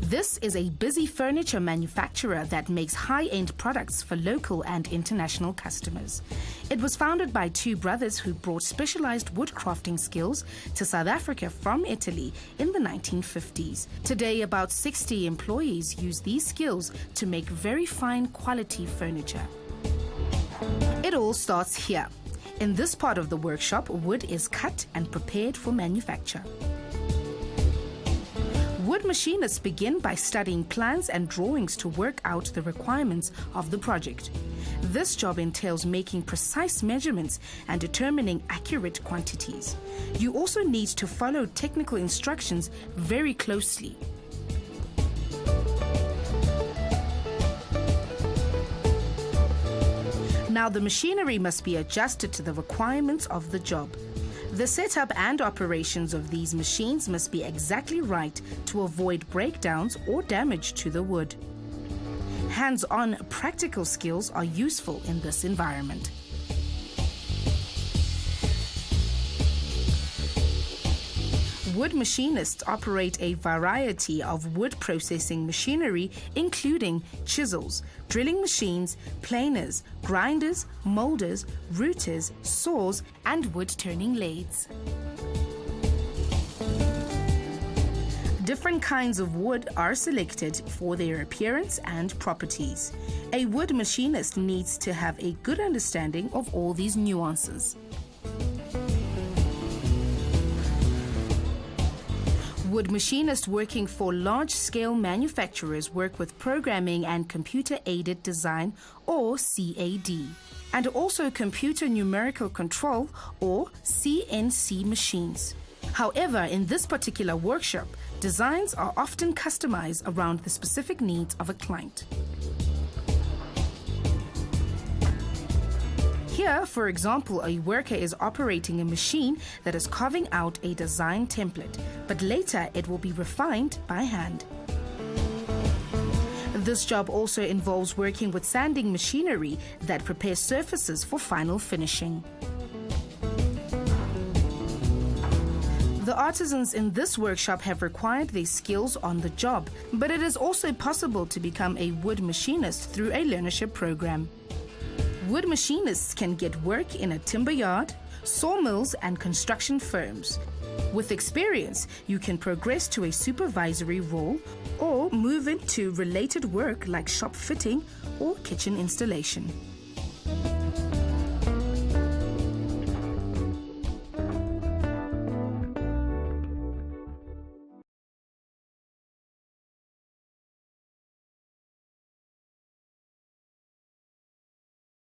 This is a busy furniture manufacturer that makes high-end products for local and international customers. It was founded by two brothers who brought specialized wood crafting skills to South Africa from Italy in the 1950s. Today, about 60 employees use these skills to make very fine quality furniture. It all starts here. In this part of the workshop, wood is cut and prepared for manufacture. Wood machinists begin by studying plans and drawings to work out the requirements of the project. This job entails making precise measurements and determining accurate quantities. You also need to follow technical instructions very closely. Now the machinery must be adjusted to the requirements of the job. The setup and operations of these machines must be exactly right to avoid breakdowns or damage to the wood. Hands-on practical skills are useful in this environment. Wood machinists operate a variety of wood processing machinery, including chisels, drilling machines, planers, grinders, molders, routers, saws, and wood-turning lathes. Different kinds of wood are selected for their appearance and properties. A wood machinist needs to have a good understanding of all these nuances. Wood machinists working for large-scale manufacturers work with programming and computer-aided design, or CAD, and also computer numerical control, or CNC machines. However, in this particular workshop, designs are often customized around the specific needs of a client. Here, for example, a worker is operating a machine that is carving out a design template, but later it will be refined by hand. This job also involves working with sanding machinery that prepares surfaces for final finishing. The artisans in this workshop have required their skills on the job, but it is also possible to become a wood machinist through a learnership program. Wood machinists can get work in a timber yard, sawmills, and construction firms. With experience, you can progress to a supervisory role or move into related work like shop fitting or kitchen installation.